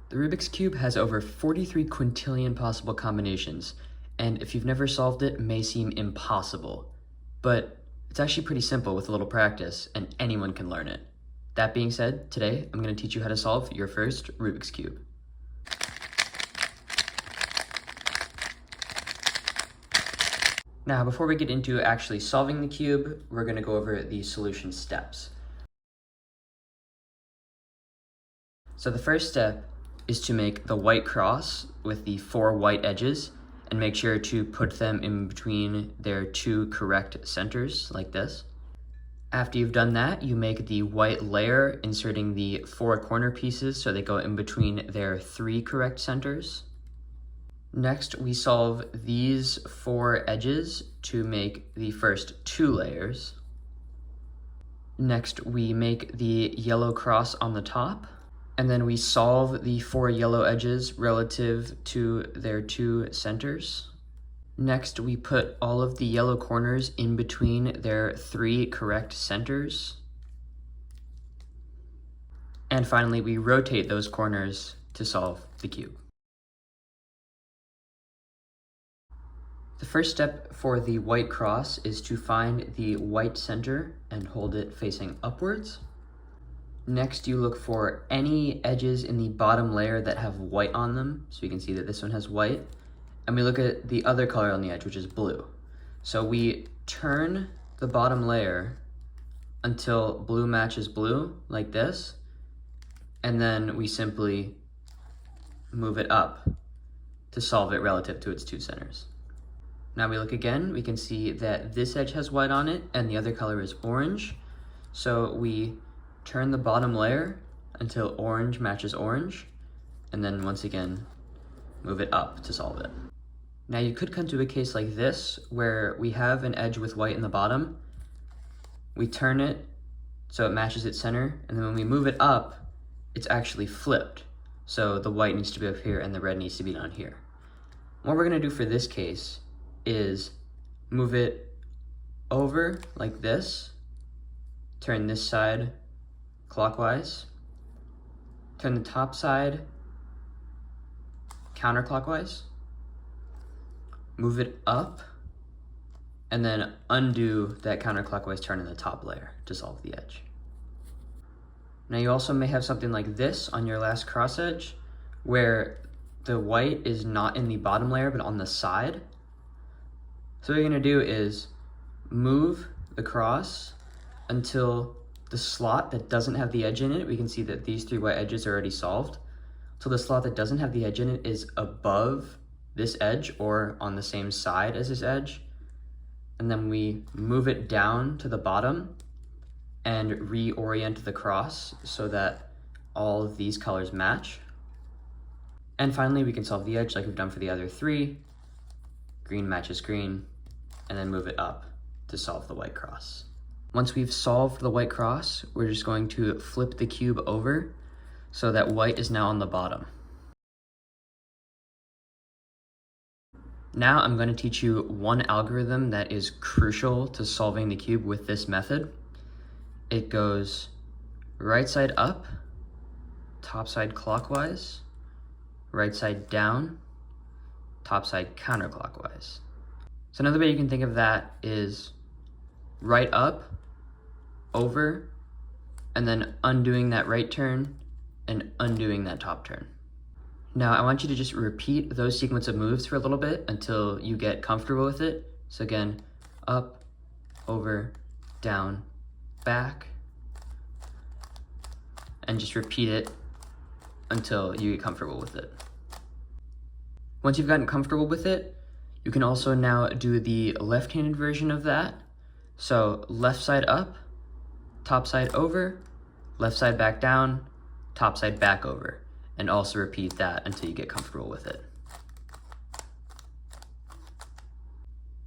The Rubik's Cube has over 43 quintillion possible combinations, and if you've never solved it, it may seem impossible. But it's actually pretty simple with a little practice, and anyone can learn it. That being said, today I'm going to teach you how to solve your first Rubik's Cube. Now, before we get into actually solving the cube, we're going to go over the solution steps. So the first step is to make the white cross with the 4 white edges and make sure to put them in between their 2 correct centers like this. After you've done that, you make the white layer, inserting the 4 corner pieces so they go in between their 3 correct centers. Next, we solve these 4 edges to make the first 2 layers. Next, we make the yellow cross on the top, and then we solve the 4 yellow edges relative to their 2 centers. Next, we put all of the yellow corners in between their 3 correct centers. And finally, we rotate those corners to solve the cube. The first step for the white cross is to find the white center and hold it facing upwards. Next, you look for any edges in the bottom layer that have white on them. So you can see that this one has white. And we look at the other color on the edge, which is blue. So we turn the bottom layer until blue matches blue, like this. And then we simply move it up to solve it relative to its 2 centers. Now we look again, we can see that this edge has white on it and the other color is orange. So we turn the bottom layer until orange matches orange, and then once again, move it up to solve it. Now you could come to a case like this, where we have an edge with white in the bottom, we turn it so it matches its center, and then when we move it up, it's actually flipped. So the white needs to be up here and the red needs to be down here. What we're gonna do for this case is move it over like this, turn this side clockwise, turn the top side counterclockwise, move it up, and then undo that counterclockwise turn in the top layer to solve the edge. Now you also may have something like this on your last cross edge, where the white is not in the bottom layer but on the side. So what you're gonna do is move the cross until the slot that doesn't have the edge in it, we can see that these 3 white edges are already solved. So the slot that doesn't have the edge in it is above this edge or on the same side as this edge. And then we move it down to the bottom and reorient the cross so that all of these colors match. And finally, we can solve the edge like we've done for the other 3. Green matches green, and then move it up to solve the white cross. Once we've solved the white cross, we're just going to flip the cube over so that white is now on the bottom. Now I'm going to teach you one algorithm that is crucial to solving the cube with this method. It goes right side up, top side clockwise, right side down, top side counterclockwise. So another way you can think of that is right up, over, and then undoing that right turn and undoing that top turn. Now I want you to just repeat those sequence of moves for a little bit until you get comfortable with it. So again, up, over, down, back, and just repeat it until you get comfortable with it. Once you've gotten comfortable with it, you can also now do the left-handed version of that. So left side up, top side over, left side back down, top side back over, and also repeat that until you get comfortable with it.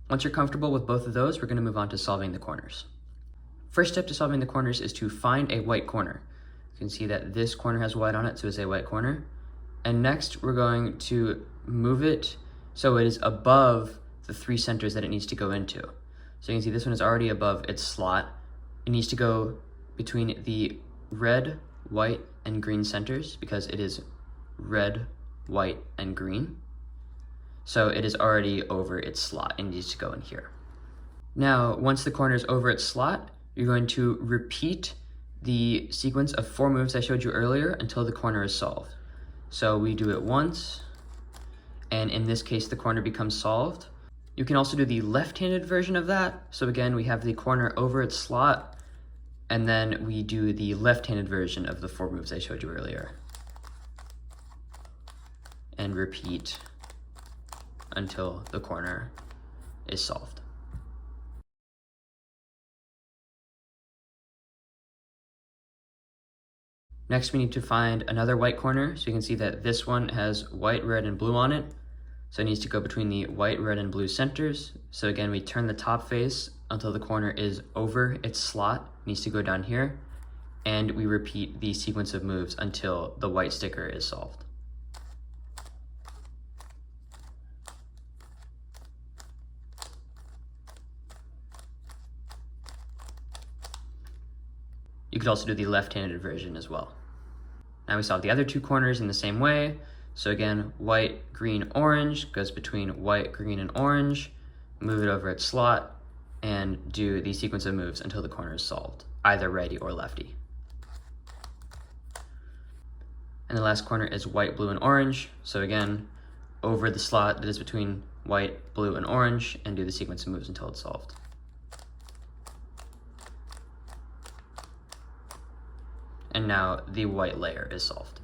Once you're comfortable with both of those, we're going to move on to solving the corners. First step to solving the corners is to find a white corner. You can see that this corner has white on it, so it's a white corner. And next, we're going to move it so it is above the 3 centers that it needs to go into. So you can see this one is already above its slot. It needs to go between the red, white, and green centers because it is red, white, and green. So it is already over its slot and needs to go in here. Now, once the corner is over its slot, you're going to repeat the sequence of 4 moves I showed you earlier until the corner is solved. So we do it once, and in this case, the corner becomes solved. You can also do the left-handed version of that. So again, we have the corner over its slot, and then we do the left-handed version of the 4 moves I showed you earlier. And repeat until the corner is solved. Next, we need to find another white corner. So you can see that this one has white, red, and blue on it. So it needs to go between the white, red, and blue centers. So again, we turn the top face until the corner is over its slot. It needs to go down here. And we repeat the sequence of moves until the white sticker is solved. You could also do the left-handed version as well. Now we solve the other 2 corners in the same way. So again, white, green, orange goes between white, green, and orange. Move it over its slot and do the sequence of moves until the corner is solved, either righty or lefty. And the last corner is white, blue, and orange. So again, over the slot that is between white, blue, and orange, and do the sequence of moves until it's solved. And now the white layer is solved.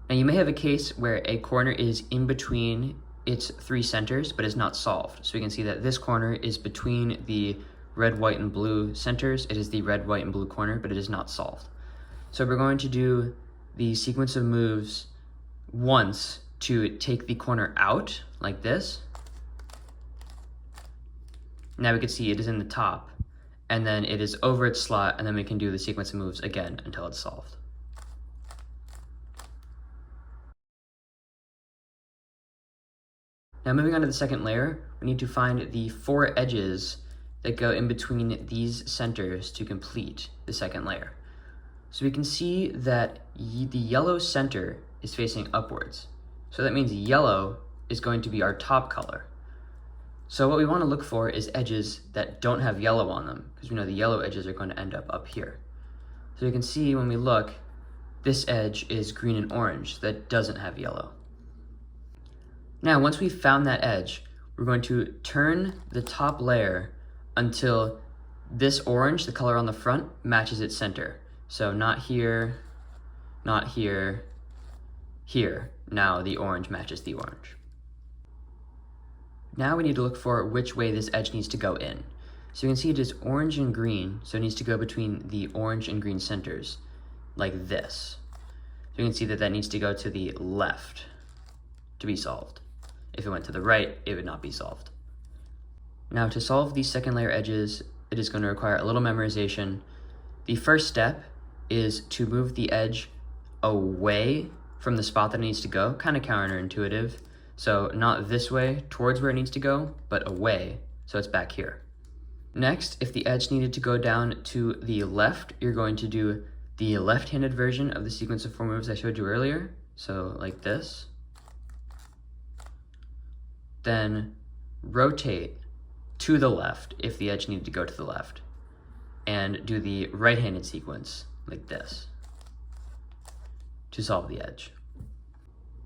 Now you may have a case where a corner is in between its 3 centers, but is not solved. So we can see that this corner is between the red, white, and blue centers. It is the red, white, and blue corner, but it is not solved. So we're going to do the sequence of moves once to take the corner out, like this. Now we can see it is in the top, and then it is over its slot, and then we can do the sequence of moves again until it's solved. Now moving on to the second layer, we need to find the 4 edges that go in between these centers to complete the second layer. So we can see that the yellow center is facing upwards. So that means yellow is going to be our top color. So what we want to look for is edges that don't have yellow on them, because we know the yellow edges are going to end up here. So you can see when we look, this edge is green and orange that doesn't have yellow. Now, once we've found that edge, we're going to turn the top layer until this orange, the color on the front, matches its center. So not here, not here, here. Now the orange matches the orange. Now we need to look for which way this edge needs to go in. So you can see it is orange and green, so it needs to go between the orange and green centers, like this. So you can see that that needs to go to the left to be solved. If it went to the right, it would not be solved. Now to solve these second layer edges, it is going to require a little memorization. The first step is to move the edge away from the spot that it needs to go, kind of counterintuitive. So not this way towards where it needs to go, but away, so it's back here. Next, if the edge needed to go down to the left, you're going to do the left-handed version of the sequence of 4 moves I showed you earlier. So like this. Then rotate to the left if the edge needed to go to the left, and do the right-handed sequence like this to solve the edge.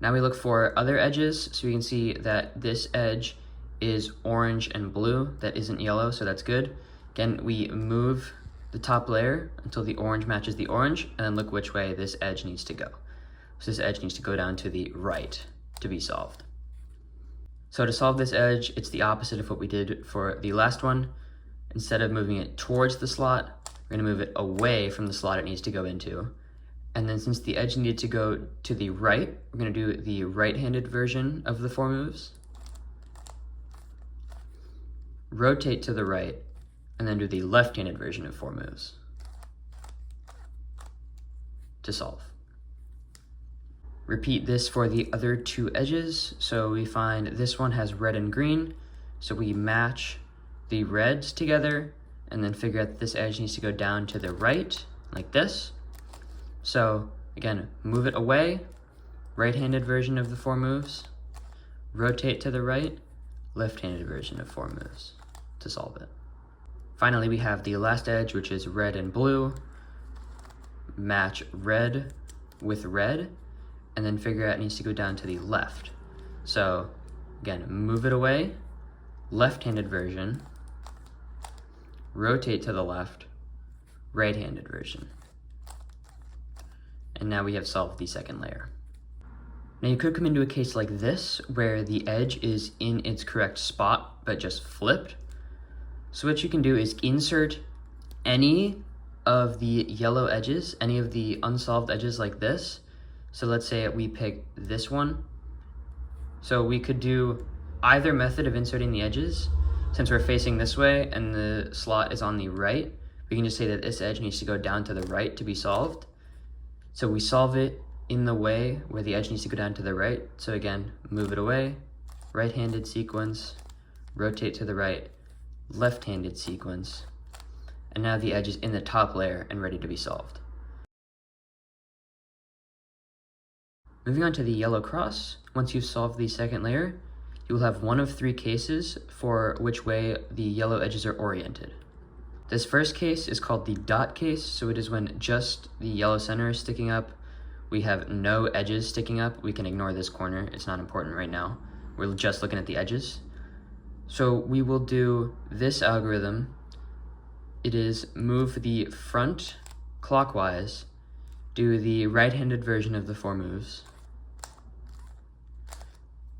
Now we look for other edges, so we can see that this edge is orange and blue, that isn't yellow, so that's good. Again, we move the top layer until the orange matches the orange, and then look which way this edge needs to go. So this edge needs to go down to the right to be solved. So to solve this edge, it's the opposite of what we did for the last one. Instead of moving it towards the slot, we're going to move it away from the slot it needs to go into. And then since the edge needed to go to the right, we're going to do the right-handed version of the 4 moves. Rotate to the right, and then do the left-handed version of 4 moves to solve. Repeat this for the other 2 edges. So we find this one has red and green, so we match the reds together and then figure out that this edge needs to go down to the right, like this. So again, move it away, right-handed version of the 4 moves, rotate to the right, left-handed version of 4 moves to solve it. Finally, we have the last edge, which is red and blue. Match red with red, and then figure out it needs to go down to the left. So again, move it away, left-handed version, rotate to the left, right-handed version. And now we have solved the second layer. Now you could come into a case like this where the edge is in its correct spot but just flipped. So what you can do is insert any of the yellow edges, any of the unsolved edges like this. So let's say we pick this one. So we could do either method of inserting the edges. Since we're facing this way and the slot is on the right, we can just say that this edge needs to go down to the right to be solved. So we solve it in the way where the edge needs to go down to the right. So again, move it away, right-handed sequence, rotate to the right, left-handed sequence, and now the edge is in the top layer and ready to be solved. Moving on to the yellow cross, once you've solved the second layer, you will have one of 3 cases for which way the yellow edges are oriented. This first case is called the dot case, so it is when just the yellow center is sticking up. We have no edges sticking up. We can ignore this corner, it's not important right now. We're just looking at the edges. So we will do this algorithm. It is move the front clockwise, do the right-handed version of the 4 moves,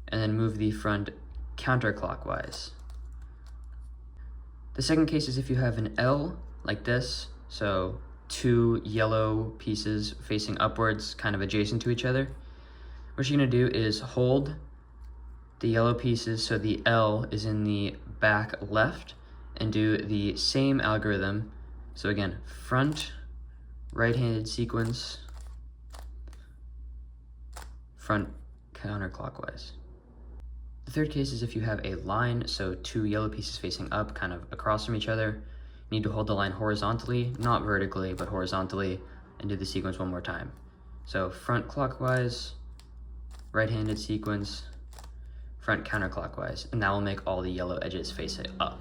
and then move the front counterclockwise. The second case is if you have an L like this, so 2 yellow pieces facing upwards, kind of adjacent to each other. What you're gonna do is hold the yellow pieces so the L is in the back left, and do the same algorithm. So again, front right-handed sequence, front counterclockwise. The third case is if you have a line, so 2 yellow pieces facing up, kind of across from each other. You need to hold the line horizontally, not vertically, but horizontally, and do the sequence one more time. So front clockwise, right-handed sequence, front counterclockwise, and that will make all the yellow edges face it up.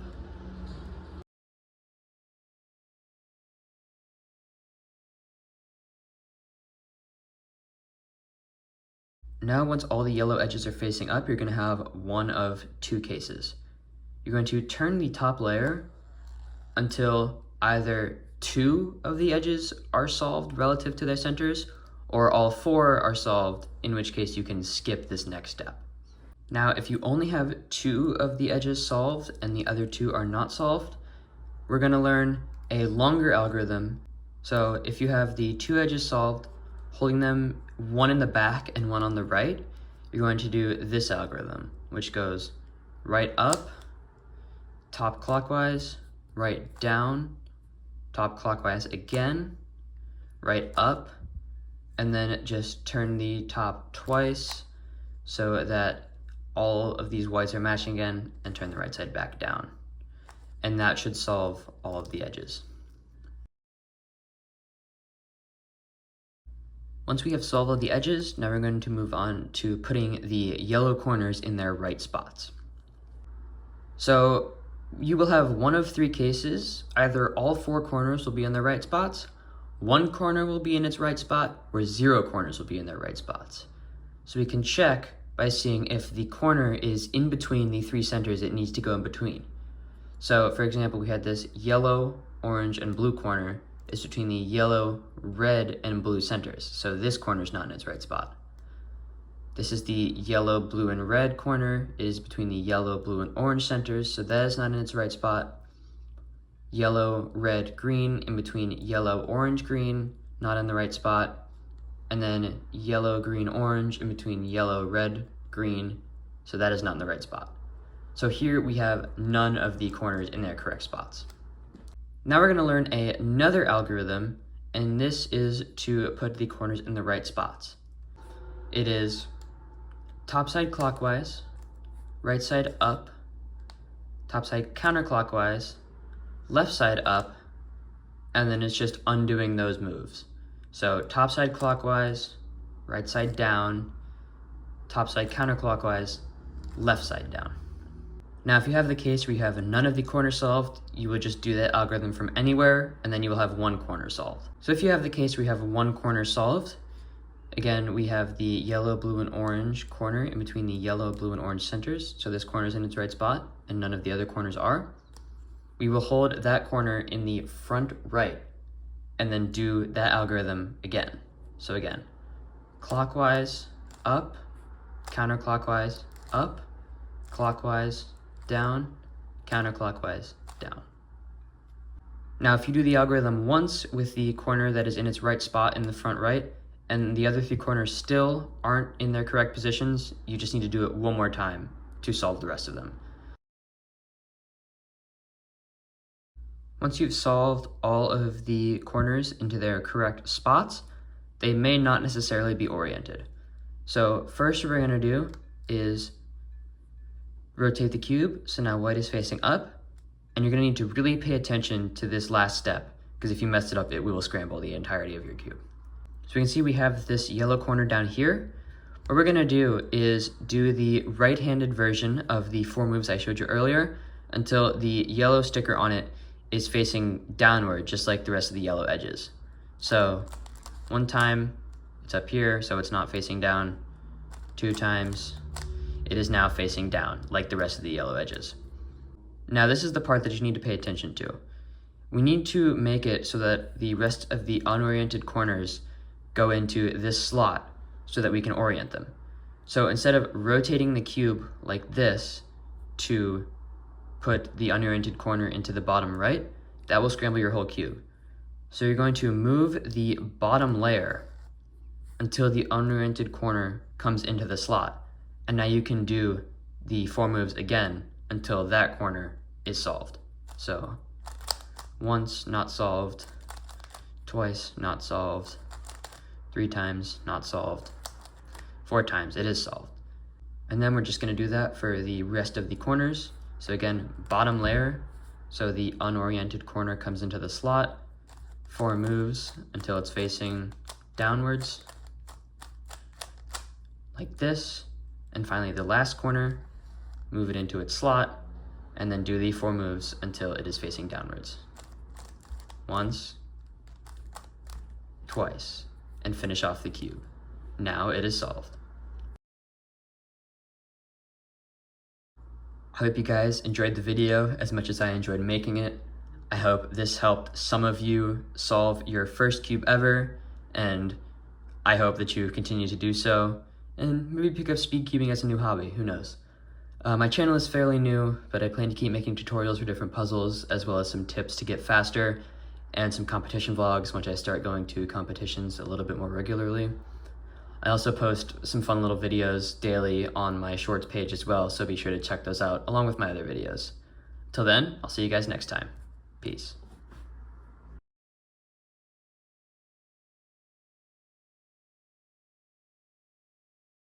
Now, once all the yellow edges are facing up, you're going to have one of 2 cases. You're going to turn the top layer until either 2 of the edges are solved relative to their centers, or all 4 are solved, in which case you can skip this next step. Now, if you only have 2 of the edges solved and the other 2 are not solved, we're going to learn a longer algorithm. So if you have the 2 edges solved, holding them one in the back and one on the right, you're going to do this algorithm, which goes right up, top clockwise, right down, top clockwise again, right up, and then just turn the top twice so that all of these whites are matching again, and turn the right side back down. And that should solve all of the edges. Once we have solved all the edges, now we're going to move on to putting the yellow corners in their right spots. So you will have one of 3 cases. Either all 4 corners will be in their right spots, 1 corner will be in its right spot, or 0 corners will be in their right spots. So we can check by seeing if the corner is in between the 3 centers it needs to go in between. So for example, we had this yellow, orange, and blue corner is between the yellow, red, and blue centers. So this corner is not in its right spot. This is the yellow, blue, and red corner is between the yellow, blue, and orange centers. So that is not in its right spot. Yellow, red, green in between yellow, orange, green, not in the right spot. And then yellow, green, orange in between yellow, red, green. So that is not in the right spot. So here we have none of the corners in their correct spots. Now we're going to learn another algorithm, and this is to put the corners in the right spots. It is top side clockwise, right side up, top side counterclockwise, left side up, and then it's just undoing those moves. So top side clockwise, right side down, top side counterclockwise, left side down. Now, if you have the case where you have none of the corners solved, you would just do that algorithm from anywhere, and then you will have one corner solved. So if you have the case where you have one corner solved, again, we have the yellow, blue, and orange corner in between the yellow, blue, and orange centers. So this corner is in its right spot, and none of the other corners are. We will hold that corner in the front right, and then do that algorithm again. So again, clockwise, up, counterclockwise, up, clockwise, down, counterclockwise, down. Now, if you do the algorithm once with the corner that is in its right spot in the front right, and the other three corners still aren't in their correct positions, you just need to do it one more time to solve the rest of them. Once you've solved all of the corners into their correct spots, they may not necessarily be oriented. So first what we're gonna do is rotate the cube, so now white is facing up, and you're gonna need to really pay attention to this last step, because if you mess it up, it will scramble the entirety of your cube. So we can see we have this yellow corner down here. What we're gonna do is do the right-handed version of the 4 moves I showed you earlier until the yellow sticker on it is facing downward, just like the rest of the yellow edges. So 1 time, it's up here, so it's not facing down. 2 times, it is now facing down, like the rest of the yellow edges. Now this is the part that you need to pay attention to. We need to make it so that the rest of the unoriented corners go into this slot so that we can orient them. So instead of rotating the cube like this to put the unoriented corner into the bottom right, that will scramble your whole cube. So you're going to move the bottom layer until the unoriented corner comes into the slot. And now you can do the 4 moves again until that corner is solved. So once, not solved, twice, not solved, 3 times, not solved, 4 times, it is solved. And then we're just gonna do that for the rest of the corners. So again, bottom layer, so the unoriented corner comes into the slot, 4 moves until it's facing downwards, like this. And finally the last corner, move it into its slot, and then do the 4 moves until it is facing downwards. Once, twice, and finish off the cube. Now it is solved. I hope you guys enjoyed the video as much as I enjoyed making it. I hope this helped some of you solve your first cube ever, and I hope that you continue to do so, and maybe pick up speed cubing as a new hobby, who knows. My channel is fairly new, but I plan to keep making tutorials for different puzzles, as well as some tips to get faster, and some competition vlogs once I start going to competitions a little bit more regularly. I also post some fun little videos daily on my shorts page as well, so be sure to check those out along with my other videos. Till then, I'll see you guys next time. Peace.